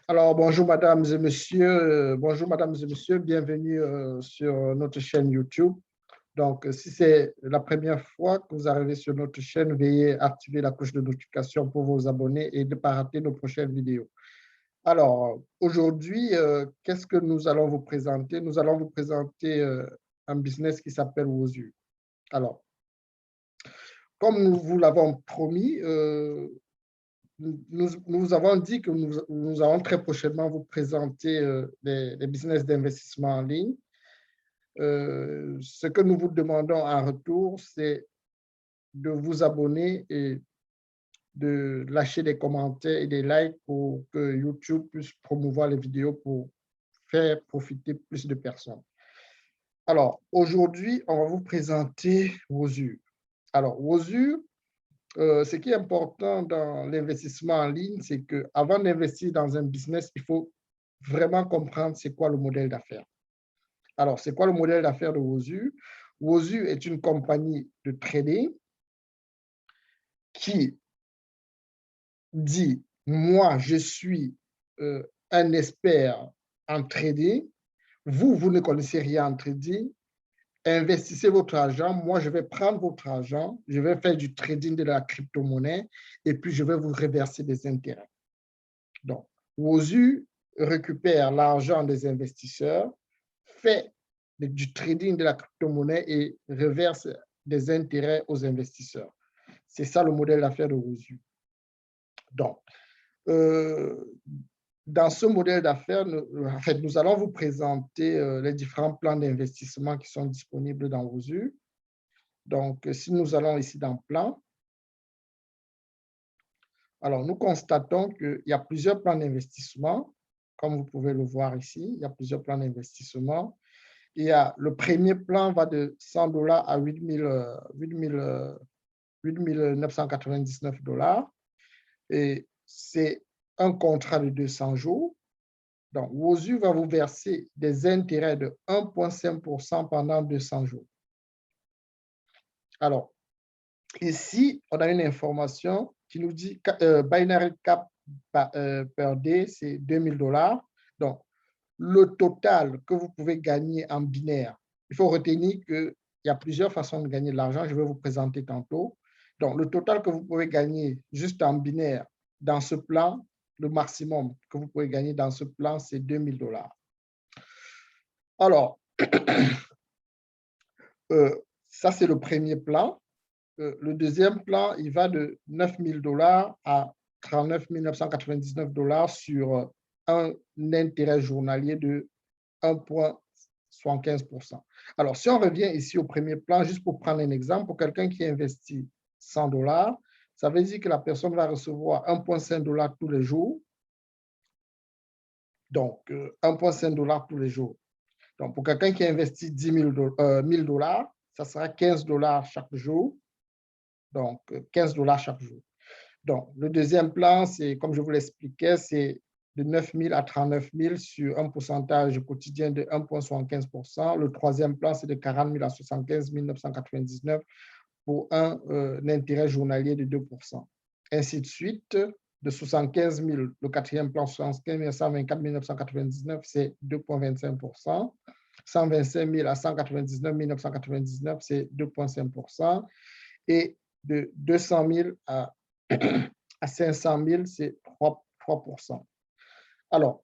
Alors, bonjour mesdames et messieurs, bienvenue sur notre chaîne YouTube. Donc, si c'est la première fois que vous arrivez sur notre chaîne, veuillez activer la cloche de notification pour vous abonner et ne pas rater nos prochaines vidéos. Alors, aujourd'hui, qu'est-ce que nous allons vous présenter? Nous allons vous présenter un business qui s'appelle Wozu. Alors, comme nous vous l'avons promis, nous avons dit que nous allons très prochainement vous présenter les business d'investissement en ligne. Ce que nous vous demandons en retour, c'est de vous abonner et de lâcher des commentaires et des likes pour que YouTube puisse promouvoir les vidéos pour faire profiter plus de personnes. Alors, aujourd'hui, on va vous présenter Wozu. Alors, Wozu, ce qui est important dans l'investissement en ligne, c'est qu'avant d'investir dans un business, il faut vraiment comprendre c'est quoi le modèle d'affaires. Alors, c'est quoi le modèle d'affaires de Wozu? Wozu est une compagnie de trading qui dit, moi, je suis un expert en trading, vous ne connaissez rien en trading, investissez votre argent, moi je vais prendre votre argent, je vais faire du trading de la crypto-monnaie et puis je vais vous reverser des intérêts. Donc, Wozu récupère l'argent des investisseurs, fait du trading de la crypto-monnaie et reverse des intérêts aux investisseurs. C'est ça le modèle d'affaires de Wozu. Donc, dans ce modèle d'affaires, nous allons vous présenter les différents plans d'investissement qui sont disponibles dans Wozu. Donc, si nous allons ici dans Plan, alors nous constatons qu'il y a plusieurs plans d'investissement. Comme vous pouvez le voir ici, il y a plusieurs plans d'investissement. Le premier plan va de $100 à 8 999 $. Et c'est un contrat de 200 jours. Donc, Wozu va vous verser des intérêts de 1,5% pendant 200 jours. Alors, ici, on a une information qui nous dit que Binary Cap per day, c'est $2000. Donc, le total que vous pouvez gagner en binaire, il faut retenir qu'il y a plusieurs façons de gagner de l'argent. Je vais vous présenter tantôt. Donc, le total que vous pouvez gagner juste en binaire dans ce plan, le maximum que vous pouvez gagner dans ce plan, c'est $2000. Alors, ça, c'est le premier plan. Le deuxième plan, il va de $9000 à 39 999 $ sur un intérêt journalier de 1,75%. Alors, si on revient ici au premier plan, juste pour prendre un exemple, pour quelqu'un qui investit $100, ça veut dire que la personne va recevoir 1,5 $ tous les jours. Donc, 1,5 $ tous les jours. Donc, pour quelqu'un qui investit 10 000 $, ça sera 15 $ chaque jour. Donc, 15 $ chaque jour. Donc, le deuxième plan, c'est, comme je vous l'expliquais, c'est de 9 000 à 39 000 sur un pourcentage quotidien de 1,75%. Le troisième plan, c'est de 40 000 à 75 999 pour un intérêt journalier de 2%. Ainsi de suite, de 75 000, le quatrième plan, 75 124 999, c'est 2,25%. 125 000 à 199 999, c'est 2,5%. Et de 200 000 à 500 000, c'est 3%. Alors,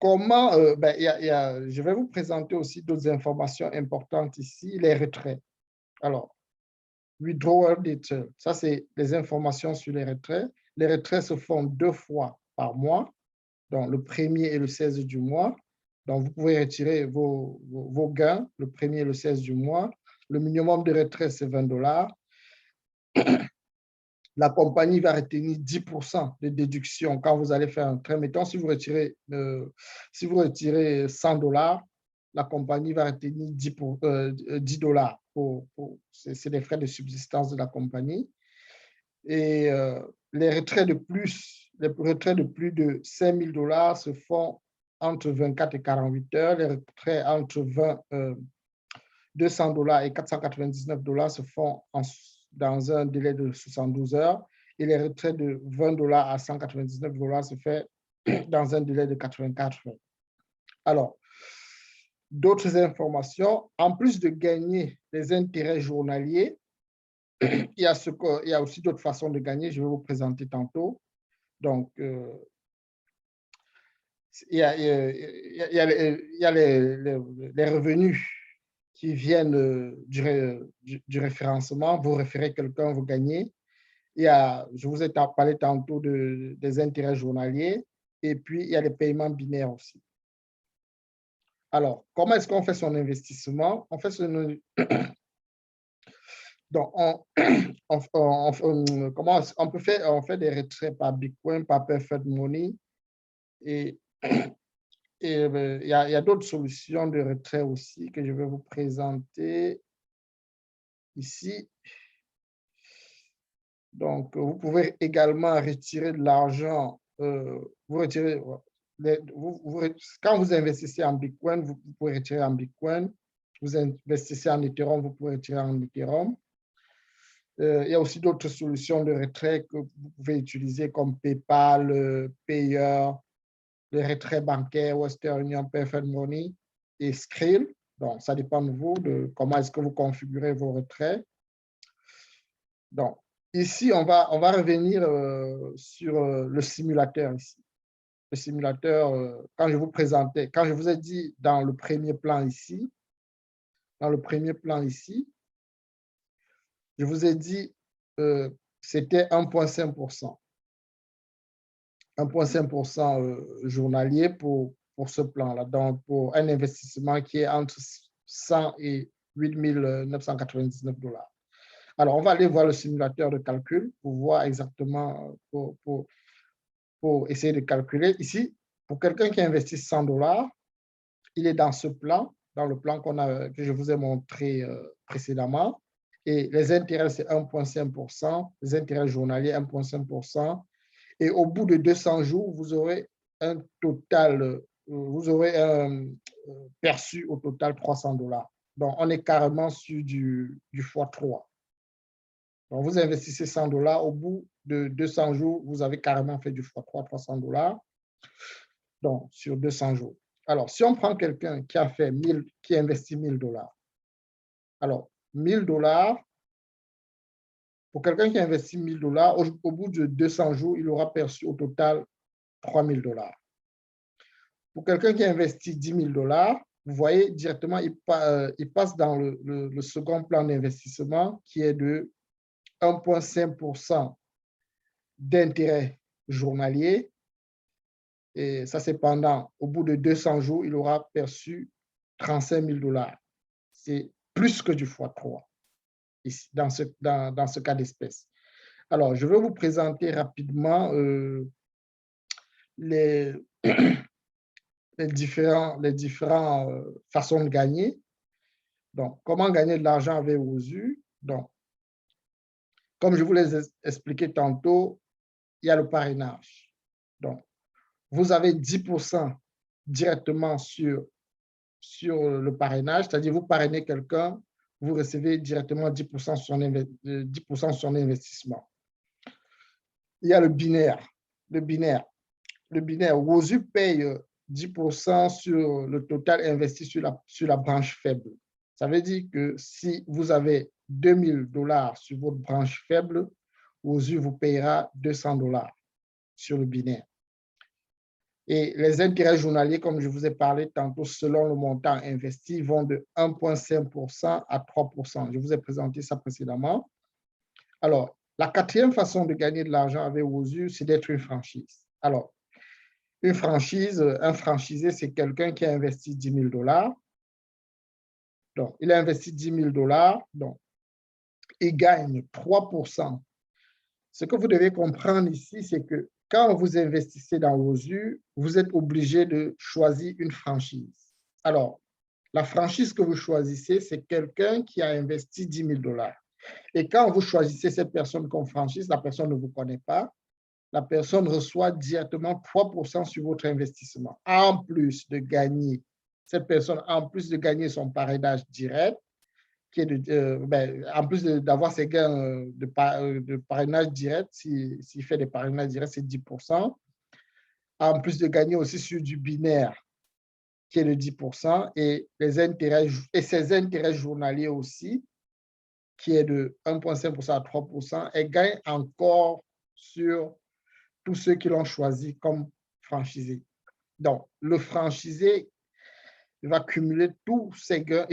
comment, je vais vous présenter aussi d'autres informations importantes ici, les retraits. Alors, withdrawal detail, ça c'est les informations sur les retraits. Les retraits se font 2 fois par mois, donc le 1er et le 16 du mois. Donc, vous pouvez retirer vos gains le 1er et le 16 du mois. Le minimum de retrait, c'est $20. La compagnie va retenir 10% de déduction quand vous allez faire un trait. Mettons, si vous retirez $100, la compagnie va retenir $10. C'est les frais de subsistance de la compagnie. Et les retraits de plus de $5 000 se font entre 24 et 48 heures. Les retraits entre $200 et $499 se font dans un délai de 72 heures. et les retraits de 20 $ à 199 $ se fait dans un délai de 84 heures. Alors, d'autres informations, en plus de gagner les intérêts journaliers, il y a aussi d'autres façons de gagner, je vais vous présenter tantôt. Donc, il y a les revenus qui viennent du référencement. Vous référez quelqu'un, vous gagnez. Je vous ai parlé tantôt des intérêts journaliers. Et puis, il y a les paiements binaires aussi. Alors, comment est-ce qu'on fait son investissement? On fait donc, comment on peut faire? On fait des retraits par Bitcoin, par Perfect Money. Et il y a d'autres solutions de retrait aussi que je vais vous présenter ici. Donc, vous pouvez également retirer de l'argent. Quand vous investissez en Bitcoin, vous pouvez retirer en Bitcoin. Vous investissez en Ethereum, vous pouvez retirer en Ethereum. Il y a aussi d'autres solutions de retrait que vous pouvez utiliser comme PayPal, Payer, les retraits bancaires, Western Union, Perfect Money et Skrill. Donc, ça dépend de vous, de comment est-ce que vous configurez vos retraits. Donc, ici, on va revenir sur le simulateur ici. Le simulateur, quand je vous ai dit dans le premier plan ici, je vous ai dit c'était 1,5%. 1,5% journalier pour ce plan-là, donc pour un investissement qui est entre 100 et 8 999 $. Alors, on va aller voir le simulateur de calcul pour voir exactement, pour essayer de calculer. Ici, pour quelqu'un qui investit 100 $, il est dans ce plan, dans le plan que je vous ai montré précédemment. Et les intérêts, c'est 1,5%, les intérêts journaliers, 1,5%. Et au bout de 200 jours, vous aurez un total, vous aurez perçu au total 300 $. Donc, on est carrément sur du x3. Donc, vous investissez 100 $, au bout de 200 jours, vous avez carrément fait du x3, 300 $. Donc, sur 200 jours. Alors, si on prend quelqu'un qui a investi 1000 $, alors 1000 $, pour quelqu'un qui a investi 1000 $, au bout de 200 jours, il aura perçu au total 3000 $. Pour quelqu'un qui a investi 10 000 $, vous voyez directement, il passe dans le second plan d'investissement qui est de 1,5% d'intérêt journalier. Et ça, c'est au bout de 200 jours, il aura perçu 35 000 $. C'est plus que du x3 ici, dans ce cas d'espèce. Alors, je vais vous présenter rapidement les différentes façons de gagner. Donc, comment gagner de l'argent avec OSU? Donc, comme je vous l'ai expliqué tantôt, il y a le parrainage. Donc, vous avez 10% directement sur le parrainage, c'est-à-dire vous parrainez quelqu'un, vous recevez directement 10% sur son investissement. Il y a le binaire. Le binaire, OSU paye 10% sur le total investi sur la branche faible. Ça veut dire que si vous avez 2000 $ sur votre branche faible, OSU vous payera 200 $ sur le binaire. Et les intérêts journaliers, comme je vous ai parlé tantôt, selon le montant investi, vont de 1,5% à 3%. Je vous ai présenté ça précédemment. Alors, la quatrième façon de gagner de l'argent avec OSU, c'est d'être une franchise. Alors, un franchisé, c'est quelqu'un qui a investi 10 000 $. Donc, il a investi 10 000 $, donc il gagne 3%. Ce que vous devez comprendre ici, c'est que quand vous investissez dans OSU, vous êtes obligé de choisir une franchise. Alors, la franchise que vous choisissez, c'est quelqu'un qui a investi 10 000 $. Et quand vous choisissez cette personne comme franchise, la personne ne vous connaît pas, la personne reçoit directement 3% sur votre investissement. En plus de gagner, cette personne, en plus de gagner son parrainage direct, qui est en plus d'avoir ses gains de parrainage direct, s'il fait des parrainages directs, c'est 10%. En plus de gagner aussi sur du binaire, qui est de 10%, et ses intérêts journaliers aussi, qui est de 1,5% à 3%, et gagne encore sur tous ceux qui l'ont choisi comme franchisé. Donc, le franchisé, il va cumuler tous ses gains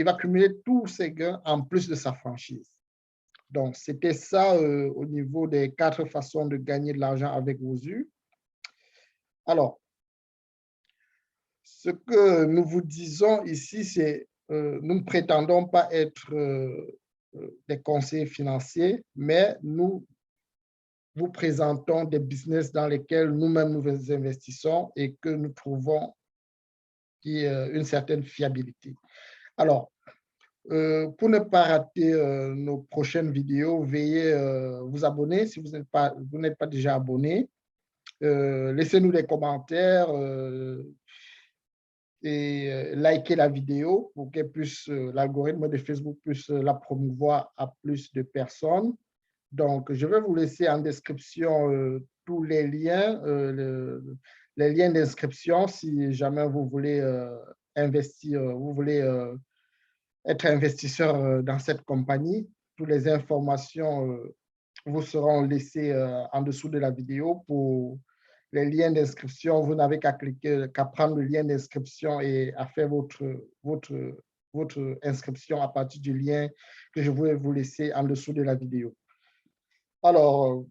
en plus de sa franchise. Donc, c'était ça au niveau des 4 façons de gagner de l'argent avec Wozu. Alors, ce que nous vous disons ici, c'est nous ne prétendons pas être des conseillers financiers, mais nous vous présentons des business dans lesquels nous-mêmes nous investissons et que nous trouvons une certaine fiabilité. Alors, pour ne pas rater nos prochaines vidéos, veuillez vous abonner si vous n'êtes pas déjà abonné. Laissez-nous des commentaires et likez la vidéo pour qu'elle puisse, l'algorithme de Facebook puisse la promouvoir à plus de personnes. Donc, je vais vous laisser en description tous les liens d'inscription si jamais vous voulez investir, vous voulez être investisseur dans cette compagnie. Toutes les informations vous seront laissées en dessous de la vidéo. Pour les liens d'inscription, vous n'avez qu'à prendre le lien d'inscription et à faire votre inscription à partir du lien que je vais vous laisser en dessous de la vidéo. Alors,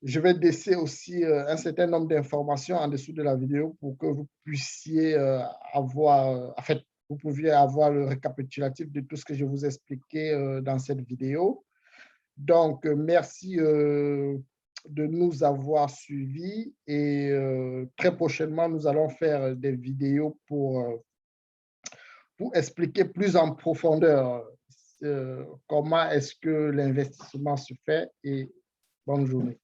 je vais laisser aussi un certain nombre d'informations en dessous de la vidéo pour que vous puissiez avoir, en fait, vous pouviez avoir le récapitulatif de tout ce que je vous ai expliqué dans cette vidéo. Donc, merci de nous avoir suivis et très prochainement, nous allons faire des vidéos pour expliquer plus en profondeur comment est-ce que l'investissement se fait et bonne journée.